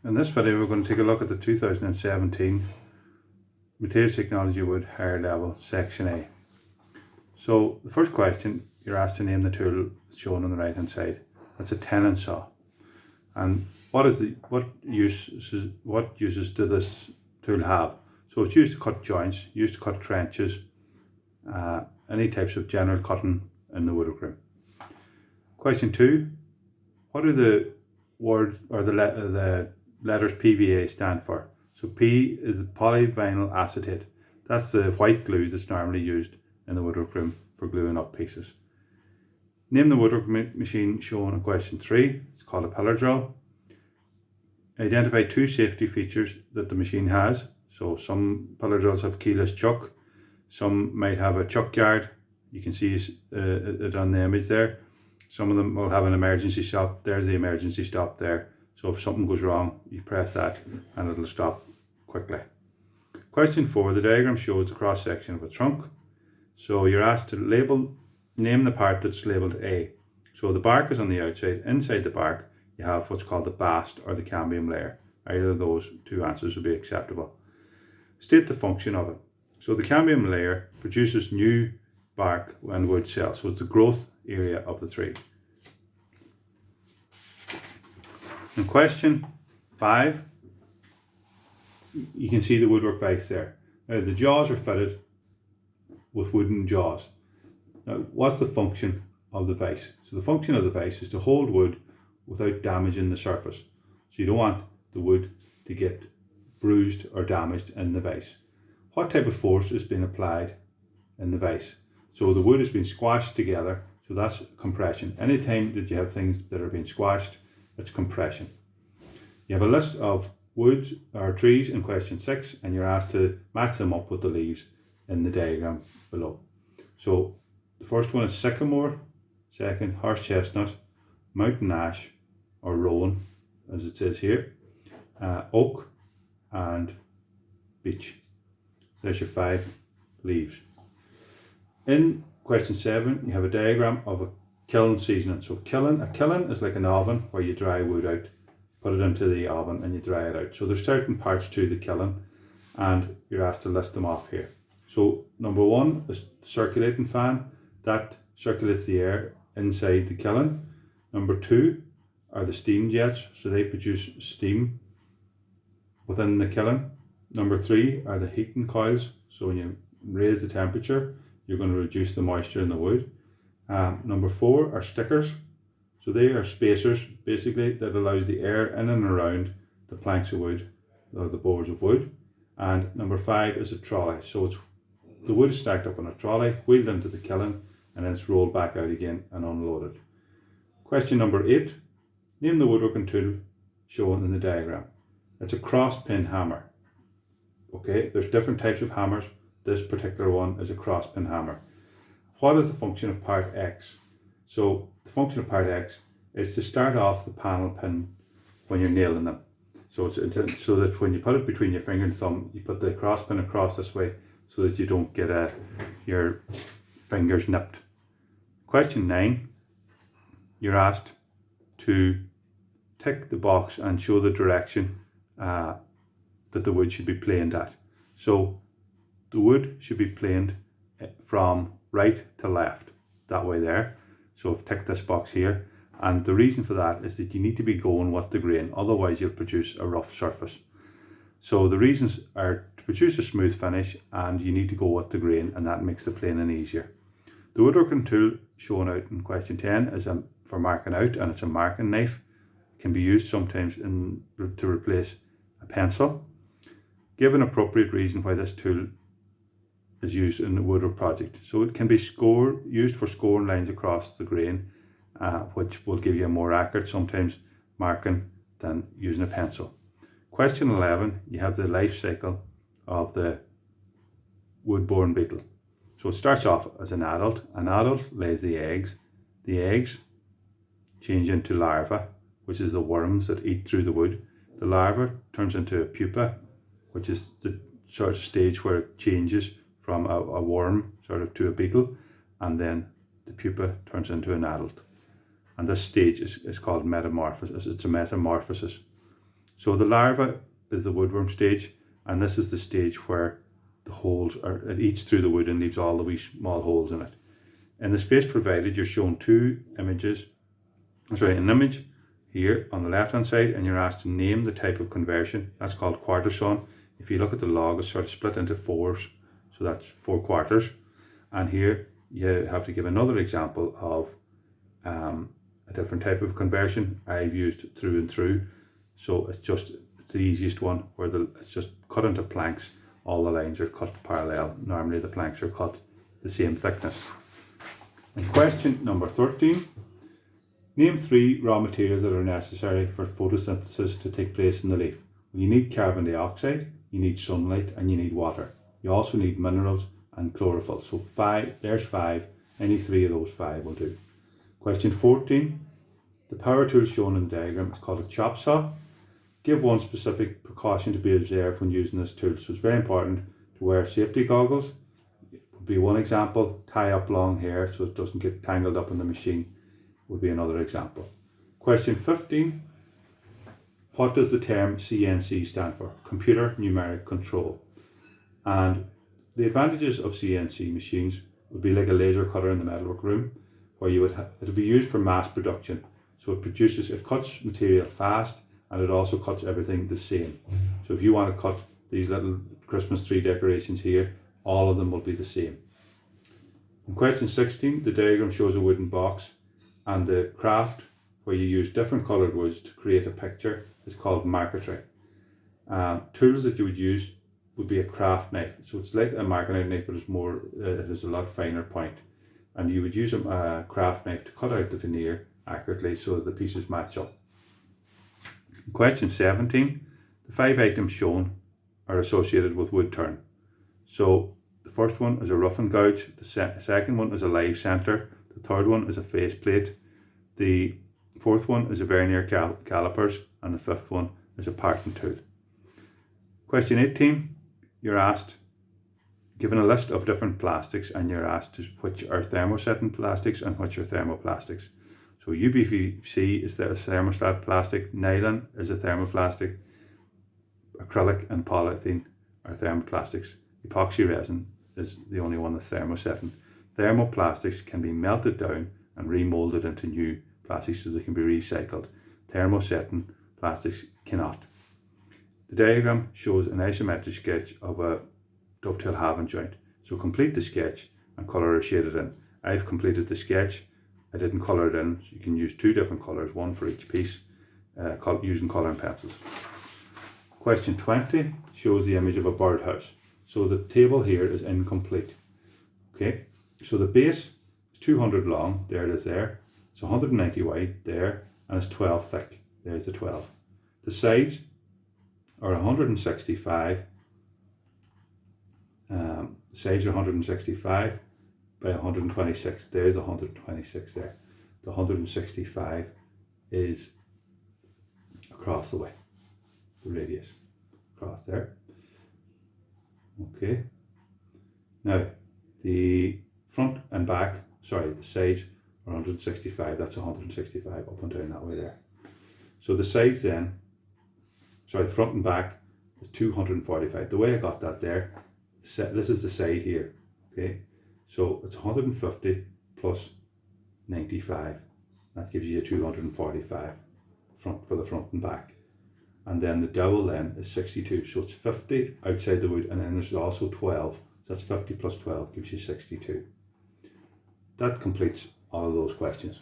In this video we're going to take a look at the 2017 Materials Technology Wood Higher Level Section A. So the first question, you're asked to name the tool shown on the right hand side. That's a tenon saw. And what uses does this tool have? So it's used to cut joints, used to cut trenches, any types of general cutting in the woodwork. Question 2, what do the word or the letters PVA stand for? So P is polyvinyl acetate. That's the white glue that's normally used in the woodwork room for gluing up pieces. Name the woodwork machine shown in question 3. It's called a pillar drill. Identify 2 safety features that the machine has. So some pillar drills have keyless chuck. Some might have a chuck guard. You can see it on the image there. Some of them will have an emergency stop. There's the emergency stop there. So if something goes wrong, you press that and it'll stop quickly. Question 4, the diagram shows the cross section of a trunk. So you're asked to name the part that's labelled A. So the bark is on the outside. Inside the bark, you have what's called the bast or the cambium layer. Either of those 2 answers would be acceptable. State the function of it. So the cambium layer produces new bark and wood cells. So it's the growth area of the tree. In question 5, you can see the woodwork vise there. Now the jaws are fitted with wooden jaws. Now what's the function of the vise? So the function of the vise is to hold wood without damaging the surface. So you don't want the wood to get bruised or damaged in the vise. What type of force is being applied in the vise? So the wood has been squashed together, so that's compression. Anytime that you have things that are being squashed, it's compression. You have a list of woods or trees in question 6 and you're asked to match them up with the leaves in the diagram below. So the first one is sycamore, second horse chestnut, mountain ash or rowan as it says here, oak and beech. There's your 5 leaves. In question 7 you have a diagram of a kiln seasoning. So a kiln is like an oven where you dry wood out, put it into the oven and you dry it out. So there's certain parts to the kiln and you're asked to list them off here. So number 1 is the circulating fan that circulates the air inside the kiln. Number 2 are the steam jets, so they produce steam within the kiln. Number 3 are the heating coils, so when you raise the temperature you're going to reduce the moisture in the wood. Number 4 are stickers, so they are spacers basically that allows the air in and around the planks of wood or the boards of wood. And number 5 is a trolley, so it's the wood is stacked up on a trolley, wheeled into the kiln and then it's rolled back out again and unloaded. Question number 8, name the woodworking tool shown in the diagram. It's a cross pin hammer. Okay, there's different types of hammers. This particular one is a cross pin hammer. What is the function of part X? So the function of part X is to start off the panel pin when you're nailing them. So it's so that when you put it between your finger and thumb, you put the cross pin across this way so that you don't get your fingers nipped. Question 9, you're asked to tick the box and show the direction that the wood should be planed at. So the wood should be planed from right to left, that way there. So I've ticked this box here, and the reason for that is that you need to be going with the grain, otherwise you'll produce a rough surface. So the reasons are to produce a smooth finish and you need to go with the grain, and that makes the planing easier. The woodworking tool shown out in question 10 is for marking out, and it's a marking knife. It can be used sometimes to replace a pencil. Give an appropriate reason why this tool is used in the woodwork project. So it can be used for scoring lines across the grain, which will give you a more accurate sometimes marking than using a pencil. Question 11, you have the life cycle of the wood-borne beetle. So it starts off as an adult. An adult lays the eggs. The eggs change into larvae, which is the worms that eat through the wood. The larva turns into a pupa, which is the sort of stage where it changes from a worm sort of to a beetle, and then the pupa turns into an adult. And this stage is called metamorphosis. It's a metamorphosis. So the larva is the woodworm stage, and this is the stage where the holes are, it eats through the wood and leaves all the wee small holes in it. In the space provided, you're shown an image here on the left hand side, and you're asked to name the type of conversion. That's called quarter-sawn. If you look at the log, it's sort of split into fours, so that's 4 quarters. And here you have to give another example of a different type of conversion. I've used through and through, so it's the easiest one, where it's just cut into planks. All the lines are cut parallel. Normally the planks are cut the same thickness. And question number 13. Name 3 raw materials that are necessary for photosynthesis to take place in the leaf. You need carbon dioxide, you need sunlight, and you need water. You also need minerals and chlorophyll. So there's 5. Any 3 of those 5 will do. Question 14. The power tool shown in the diagram is called a chop saw. Give one specific precaution to be observed when using this tool. So it's very important to wear safety goggles. Would be one example. Tie up long hair so it doesn't get tangled up in the machine would be another example. Question 15. What does the term CNC stand for? Computer Numeric Control. And the advantages of CNC machines would be like a laser cutter in the metalwork room, where it'll be used for mass production. So it cuts material fast, and it also cuts everything the same. So if you want to cut these little Christmas tree decorations here, all of them will be the same. In question 16, the diagram shows a wooden box, and the craft where you use different coloured woods to create a picture is called marquetry. Tools that you would use would be a craft knife. So it's like a marquetry knife, but it has a lot finer point. And you would use a craft knife to cut out the veneer accurately so that the pieces match up. Question 17. The 5 items shown are associated with wood turn. So the first one is a rough and gouge, the second one is a live centre, the third one is a face plate, the fourth one is a vernier calipers, and the fifth one is a parting tool. Question 18. You're asked, given a list of different plastics, and you're asked which are thermosetting plastics and which are thermoplastics. So UPVC is the thermostat plastic, nylon is a thermoplastic, acrylic and polythene are thermoplastics. Epoxy resin is the only one that's thermosetting. Thermoplastics can be melted down and remolded into new plastics so they can be recycled. Thermosetting plastics cannot. The diagram shows an isometric sketch of a dovetail halving joint. So complete the sketch and colour or shade it in. I've completed the sketch. I didn't colour it in, so you can use 2 different colours, one for each piece, using colouring pencils. Question 20 shows the image of a birdhouse. So the table here is incomplete. Okay, so the base is 200 long, there it is there. It's 190 wide there, and it's 12 thick. There's the 12. The sides are 165. Sides are 165 by 126. There's 126 there. The 165 is across the way, the radius across there. Okay. Now the front and back, the sides are 165. That's 165 up and down that way there. So the sides then, the front and back is 245. The way I got that there, this is the side here. Okay. So it's 150 plus 95. That gives you a 245 for the front and back. And then the dowel then is 62. So it's 50 outside the wood, and then there's also 12. So that's 50 plus 12 gives you 62. That completes all of those questions.